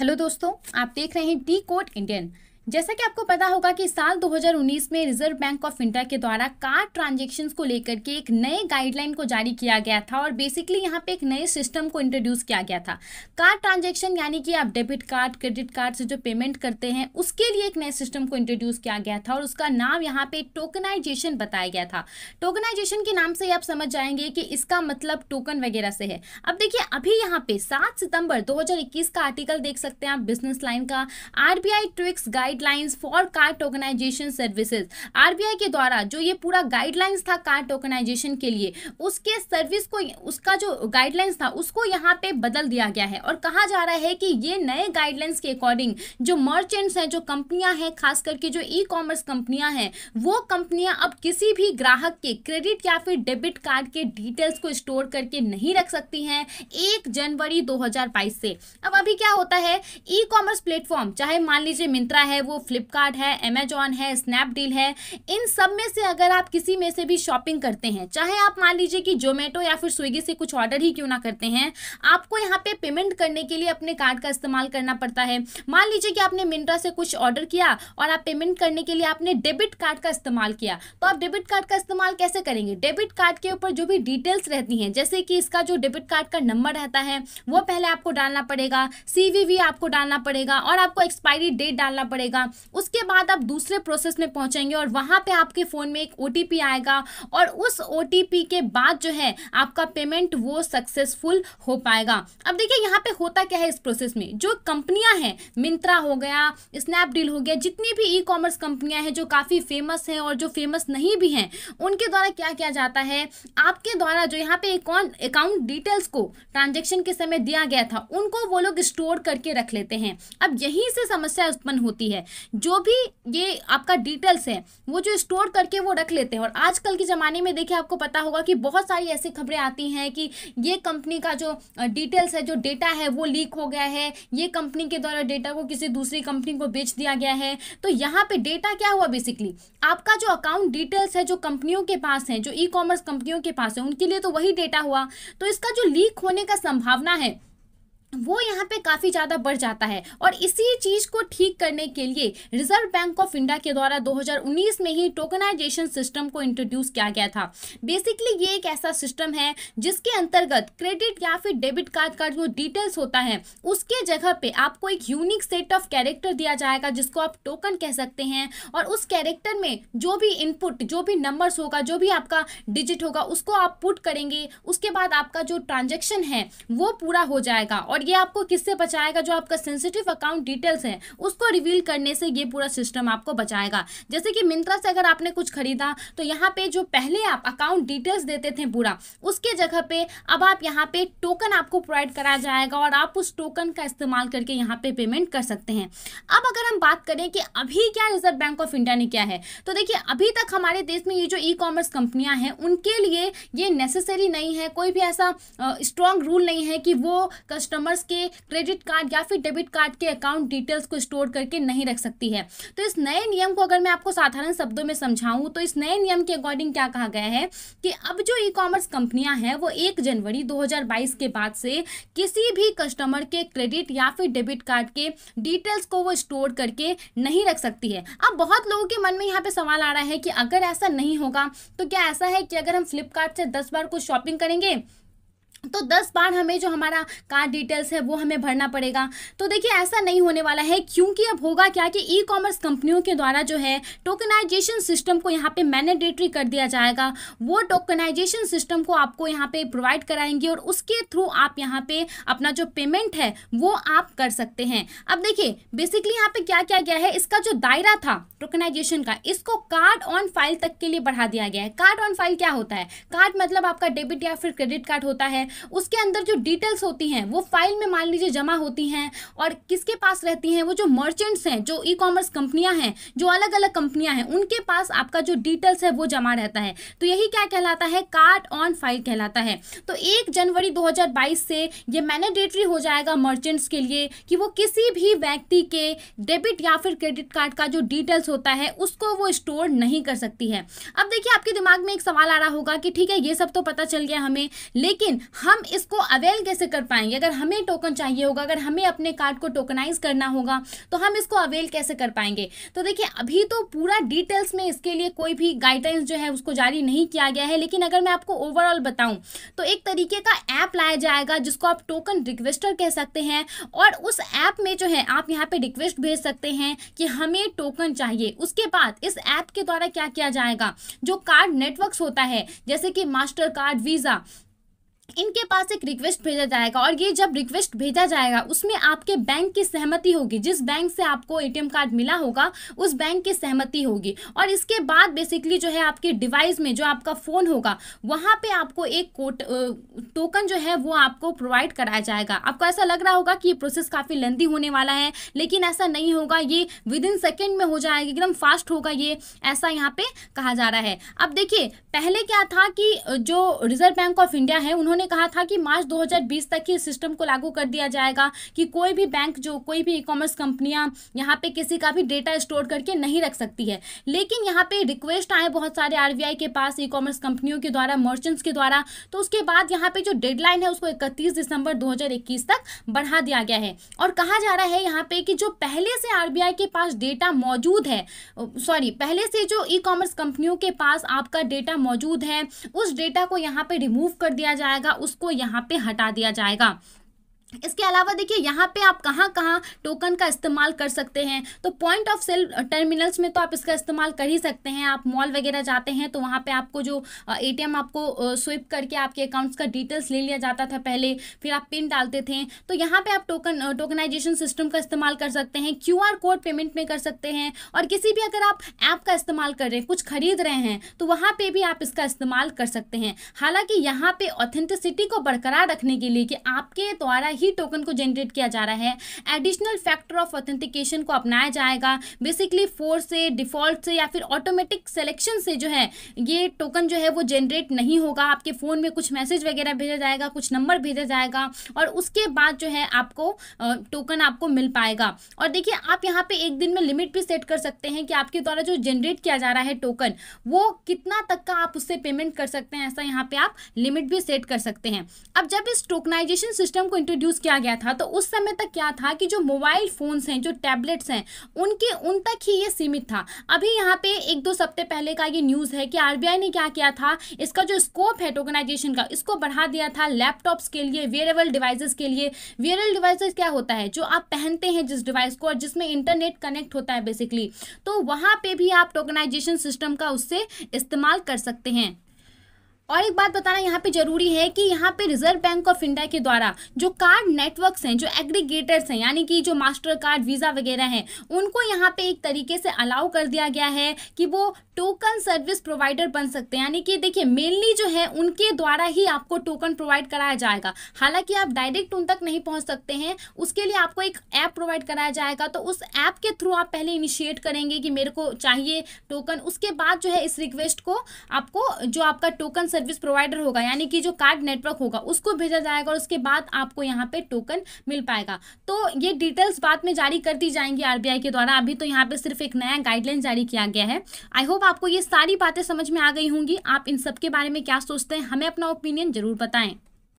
Hello दोस्तों, आप देख रहे हैं डी कोड इंडियन। जैसा कि आपको पता होगा कि साल 2019 में रिजर्व बैंक ऑफ इंडिया के द्वारा कार्ड ट्रांजैक्शंस को लेकर के एक नए गाइडलाइन को जारी किया गया था और बेसिकली यहाँ पे एक नए सिस्टम को इंट्रोड्यूस किया गया था। कार्ड ट्रांजैक्शन यानी कि आप डेबिट कार्ड क्रेडिट कार्ड से जो पेमेंट करते हैं उसके लिए एक नए सिस्टम को इंट्रोड्यूस किया गया था और उसका नाम यहाँ पे टोकनाइजेशन बताया गया था। टोकनाइजेशन के नाम से आप समझ जाएंगे कि इसका मतलब टोकन वगैरह से है। अब देखिए, अभी यहाँ पे 7 सितंबर 2021 का आर्टिकल देख सकते हैं आप बिजनेस लाइन का, RBI tweaks guidelines for card tokenisation services. RBI के द्वारा जो ये पूरा गाइडलाइंस था कार्ड टोकनाइजेशन के लिए, उसके सर्विस को, उसका जो गाइडलाइंस था उसको यहाँ पे बदल दिया गया है और कहा जा रहा है कि ये नए गाइडलाइंस के अकॉर्डिंग जो मर्चेंट्स हैं, जो कंपनियां हैं, खास करके जो ई कॉमर्स कंपनियां हैं, वो कंपनियां अब किसी भी ग्राहक के क्रेडिट या फिर डेबिट कार्ड के डिटेल्स को स्टोर करके नहीं रख सकती हैं 1 जनवरी 2022 से। अब अभी क्या होता है, ई कॉमर्स प्लेटफॉर्म, चाहे मान लीजिए मिंत्रा है, वो फ्लिपकार्ट है, अमेजॉन है, स्नैपडील है, इन सब में से अगर आप किसी में से भी शॉपिंग करते हैं, चाहे आप मान लीजिए कि जोमेटो या फिर स्विगी से कुछ ऑर्डर ही क्यों ना करते हैं, आपको यहाँ पे पेमेंट करने के लिए अपने कार्ड का इस्तेमाल करना पड़ता है। मान लीजिए कि आपने मिंत्रा से कुछ ऑर्डर किया और आप पेमेंट करने के लिए आपने डेबिट कार्ड का इस्तेमाल किया, तो आप डेबिट कार्ड का इस्तेमाल कैसे करेंगे? डेबिट कार्ड के ऊपर जो भी डिटेल्स रहती हैं, जैसे कि इसका जो डेबिट कार्ड का नंबर रहता है वो पहले आपको डालना पड़ेगा, सीवीवी आपको डालना पड़ेगा और आपको एक्सपायरी डेट डालना पड़ेगा। उसके बाद आप दूसरे प्रोसेस में पहुंचेंगे और वहां पे आपके फोन में एक ओटीपी आएगा और उस ओटीपी के बाद जो है आपका पेमेंट वो सक्सेसफुल हो पाएगा। अब देखिए यहाँ पे होता क्या है इस प्रोसेस में, जो कंपनियां हैं, मिंत्रा हो गया, स्नैपडील हो गया, जितनी भी ई कॉमर्स कंपनियां हैं जो काफी फेमस हैं और जो फेमस नहीं भी हैं, उनके द्वारा क्या किया जाता है, आपके द्वारा जो यहाँ पे अकाउंट डिटेल्स को ट्रांजेक्शन के समय दिया गया था उनको वो लोग स्टोर करके रख लेते हैं। अब यहीं से समस्या उत्पन्न होती है, जो भी ये आपका डिटेल्स है वो जो स्टोर करके वो रख लेते हैं। और आजकल के ज़माने में देखिए, आपको पता होगा कि बहुत सारी ऐसी खबरें आती हैं कि ये कंपनी का जो डिटेल्स है, जो डेटा है वो लीक हो गया है, ये कंपनी के द्वारा डेटा को किसी दूसरी कंपनी को बेच दिया गया है। तो यहाँ पे डेटा क्या हुआ, बेसिकली आपका जो अकाउंट डिटेल्स है जो कंपनियों के पास है, जो ई कॉमर्स कंपनियों के पास है, उनके लिए तो वही डेटा हुआ। तो इसका जो लीक होने का संभावना है वो यहाँ पे काफ़ी ज़्यादा बढ़ जाता है और इसी चीज़ को ठीक करने के लिए रिजर्व बैंक ऑफ इंडिया के द्वारा 2019 में ही टोकनाइजेशन सिस्टम को इंट्रोड्यूस किया गया था। बेसिकली ये एक ऐसा सिस्टम है जिसके अंतर्गत क्रेडिट या फिर डेबिट कार्ड का जो डिटेल्स होता है उसके जगह पे आपको एक यूनिक सेट ऑफ कैरेक्टर दिया जाएगा जिसको आप टोकन कह सकते हैं, और उस कैरेक्टर में जो भी इनपुट, जो भी नंबर्स होगा, जो भी आपका डिजिट होगा, उसको आप पुट करेंगे। उसके बाद आपका जो ट्रांजेक्शन है वो पूरा हो जाएगा और ये आपको किससे बचाएगा, जो आपका सेंसिटिव अकाउंट डिटेल्स है उसको रिवील करने से ये पूरा सिस्टम आपको बचाएगा। जैसे कि मिंत्रा से अगर आपने कुछ खरीदा तो यहाँ पे जो पहले आप अकाउंट डिटेल्स देते थे पूरा, उसके जगह पे अब आप यहाँ पे टोकन आपको प्रोवाइड कराया जाएगा और आप उस टोकन का इस्तेमाल करके यहाँ पे पेमेंट कर सकते हैं। अब अगर हम बात करें कि अभी क्या रिजर्व बैंक ऑफ इंडिया ने किया है, तो देखिए अभी तक हमारे देश में ये जो ई कॉमर्स कंपनियां हैं उनके लिए ये नेसेसरी नहीं है, कोई भी ऐसा स्ट्रॉन्ग रूल नहीं है कि वो कस्टमर्स के क्रेडिट कार्ड या फिर डेबिट कार्ड के अकाउंट डिटेल्स को स्टोर करके नहीं रख सकती है। तो इस नए नियम को अगर मैं आपको साधारण शब्दों में समझाऊं तो इस नए नियम के अकॉर्डिंग क्या कहा गया है कि अब जो ई कॉमर्स कंपनियां हैं वो 1 जनवरी 2022 के बाद से किसी भी कस्टमर के क्रेडिट या फिर डेबिट कार्ड के डिटेल्स को वो स्टोर करके नहीं रख सकती है। अब बहुत लोगों के मन में यहाँ पे सवाल आ रहा है कि अगर ऐसा नहीं होगा तो क्या ऐसा है कि अगर हम फ्लिपकार्ट से 10 बार कुछ शॉपिंग करेंगे तो 10 बार हमें जो हमारा कार्ड डिटेल्स है वो हमें भरना पड़ेगा? तो देखिए ऐसा नहीं होने वाला है, क्योंकि अब होगा क्या कि ई कॉमर्स कंपनियों के द्वारा जो है टोकनाइजेशन सिस्टम को यहाँ पे मैंडेटरी कर दिया जाएगा। वो टोकनाइजेशन सिस्टम को आपको यहाँ पे प्रोवाइड कराएंगे और उसके थ्रू आप यहाँ पे अपना जो पेमेंट है वो आप कर सकते हैं। अब देखिए बेसिकली यहाँ पे क्या किया गया है, इसका जो दायरा था टोकनाइजेशन का, इसको कार्ड ऑन फाइल तक के लिए बढ़ा दिया गया है। कार्ड ऑन फाइल क्या होता है? कार्ड मतलब आपका डेबिट या फिर क्रेडिट कार्ड होता है, उसके अंदर जो डिटेल्स होती हैं वो फाइल में मान लीजिए जमा होती हैं और किसके पास रहती हैं, वो जो मर्चेंट्स हैं, जो ई कॉमर्स कंपनियां हैं, जो अलग अलग कंपनियां हैं, उनके पास आपका जो डिटेल्स है वो जमा रहता है। तो यही क्या कहलाता है, कार्ड ऑन फाइल कहलाता है। तो 1 जनवरी 2022 से ये मैंडेटरी हो जाएगा मर्चेंट्स के लिए कि वो किसी भी व्यक्ति के डेबिट या फिर क्रेडिट कार्ड का जो डिटेल्स होता है उसको वो स्टोर नहीं कर सकती है। अब देखिए आपके दिमाग में एक सवाल आ रहा होगा कि ठीक है ये सब तो पता चल गया हमें, लेकिन हम इसको अवेल कैसे कर पाएंगे? अगर हमें टोकन चाहिए होगा, अगर हमें अपने कार्ड को टोकनाइज करना होगा, तो हम इसको अवेल कैसे कर पाएंगे? तो देखिए, अभी तो पूरा डिटेल्स में इसके लिए कोई भी गाइडलाइंस जो है उसको जारी नहीं किया गया है, लेकिन अगर मैं आपको ओवरऑल बताऊं तो एक तरीके का ऐप लाया जाएगा जिसको आप टोकन रिक्वेस्टर कह सकते हैं, और उस ऐप में जो है आप यहाँ पे रिक्वेस्ट भेज सकते हैं कि हमें टोकन चाहिए। उसके बाद इस ऐप के द्वारा क्या किया जाएगा, जो कार्ड नेटवर्क्स होता है जैसे कि मास्टर कार्ड, वीज़ा, इनके पास एक रिक्वेस्ट भेजा जाएगा, और ये जब रिक्वेस्ट भेजा जाएगा उसमें आपके बैंक की सहमति होगी। जिस बैंक से आपको एटीएम कार्ड मिला होगा उस बैंक की सहमति होगी, और इसके बाद बेसिकली जो है आपके डिवाइस में जो आपका फ़ोन होगा वहाँ पे आपको एक टोकन जो है वो आपको प्रोवाइड कराया जाएगा। आपको ऐसा लग रहा होगा कि ये प्रोसेस काफ़ी लेंथी होने वाला है, लेकिन ऐसा नहीं होगा, ये विद इन सेकेंड में हो जाएगा, एकदम फास्ट होगा ये, ऐसा यहाँ पे कहा जा रहा है। अब देखिए, पहले क्या था कि जो रिजर्व बैंक ऑफ इंडिया है उन्होंने कहा था कि मार्च 2020 तक ही सिस्टम को लागू कर दिया जाएगा कि कोई भी बैंक, जो कोई भी ई कॉमर्स कंपनियां यहाँ पे किसी का भी डेटा स्टोर करके नहीं रख सकती है। लेकिन यहाँ पे रिक्वेस्ट आए बहुत सारे आरबीआई के पास, ई कॉमर्स कंपनियों के द्वारा, मर्चेंट्स के द्वारा, तो उसके बाद यहाँ पे जो डेडलाइन है उसको 31 दिसंबर 2021 तक बढ़ा दिया गया है। और कहा जा रहा है यहाँ पे कि जो पहले से आरबीआई के पास डेटा मौजूद है, पहले से जो ई कॉमर्स कंपनियों के पास आपका डेटा मौजूद है, उस डेटा को यहाँ पे रिमूव कर दिया जाएगा, उसको यहाँ पे हटा दिया जाएगा। इसके अलावा देखिए, यहाँ पे आप कहाँ कहाँ टोकन का इस्तेमाल कर सकते हैं। तो पॉइंट ऑफ सेल टर्मिनल्स में तो आप इसका इस्तेमाल कर ही सकते हैं। आप मॉल वगैरह जाते हैं तो वहाँ पे आपको जो एटीएम आपको स्विप करके आपके अकाउंट्स का डिटेल्स ले लिया जाता था पहले, फिर आप पिन डालते थे, तो यहाँ पे आप टोकनाइजेशन सिस्टम का इस्तेमाल कर सकते हैं। QR कोड पेमेंट में कर सकते हैं, और किसी भी अगर आप ऐप का इस्तेमाल कर रहे हैं, कुछ खरीद रहे हैं, तो वहाँ पर भी आप इसका इस्तेमाल कर सकते हैं। हालाँकि यहाँ पे ऑथेंटिसिटी को बरकरार रखने के लिए कि आपके द्वारा ही टोकन को जनरेट किया जा रहा है, एडिशनल फैक्टर ऑफ ऑथेंटिकेशन को अपनाया जाएगा। बेसिकली फोर्स से, डिफॉल्ट से या फिर ऑटोमेटिक सिलेक्शन से जो है ये टोकन जो है वो जनरेट नहीं होगा। आपके फ़ोन में कुछ मैसेज वगैरह भेजा जाएगा, कुछ नंबर भेजा जाएगा, और उसके बाद जो है आपको टोकन आपको मिल पाएगा। और देखिए, आप यहाँ पे एक दिन में लिमिट भी सेट कर सकते हैं कि आपके द्वारा जो जनरेट किया जा रहा है टोकन, वो कितना तक का आप उससे पेमेंट कर सकते हैं, ऐसा यहाँ पे आप लिमिट भी सेट कर सकते हैं। अब जब इस टोकनाइजेशन सिस्टम को इंट्रोड्यूस किया गया था तो उस समय तक क्या था कि जो मोबाइल फोन्स हैं, जो टैबलेट्स हैं, उन तक ही ये सीमित था। अभी यहाँ पे 1-2 हफ्ते पहले का ये न्यूज़ है कि आरबीआई ने क्या किया था, इसका जो स्कोप है टोकनाइजेशन का, इसको बढ़ा दिया था लैपटॉप्स के लिए, वेयरेबल डिवाइसेस के लिए। वेयरेबल डिवाइसेस क्या होता है, जो आप पहनते हैं जिस डिवाइस को, और जिसमें इंटरनेट कनेक्ट होता है बेसिकली, तो वहाँ पे भी आप टोकनाइजेशन सिस्टम का उससे इस्तेमाल कर सकते हैं। और एक बात बताना यहाँ पे जरूरी है कि यहाँ पे रिजर्व बैंक ऑफ इंडिया के द्वारा जो कार्ड नेटवर्क्स हैं, जो एग्रीगेटर्स हैं, यानी कि जो मास्टर कार्ड, वीज़ा वगैरह हैं, उनको यहाँ पे एक तरीके से अलाउ कर दिया गया है कि वो टोकन सर्विस प्रोवाइडर बन सकते हैं। यानी कि देखिए, मेनली जो है उनके द्वारा ही आपको टोकन प्रोवाइड कराया जाएगा। हालांकि आप डायरेक्ट उन तक नहीं पहुँच सकते हैं, उसके लिए आपको एक ऐप प्रोवाइड कराया जाएगा। तो उस ऐप के थ्रू आप पहले इनिशिएट करेंगे कि मेरे को चाहिए टोकन, उसके बाद जो है इस रिक्वेस्ट को आपको जो आपका टोकन सर्विस प्रोवाइडर होगा, यानी कि जो कार्ड नेटवर्क होगा, उसको भेजा जाएगा, और उसके बाद आपको यहाँ पे टोकन मिल पाएगा। तो ये डिटेल्स बाद में जारी कर दी जाएंगी आरबीआई के द्वारा। अभी तो यहाँ पे सिर्फ एक नया गाइडलाइन जारी किया गया है। आई होप आपको ये सारी बातें समझ में आ गई होंगी। आप इन सब के बारे में क्या सोचते हैं, हमें अपना ओपिनियन जरूर बताएं।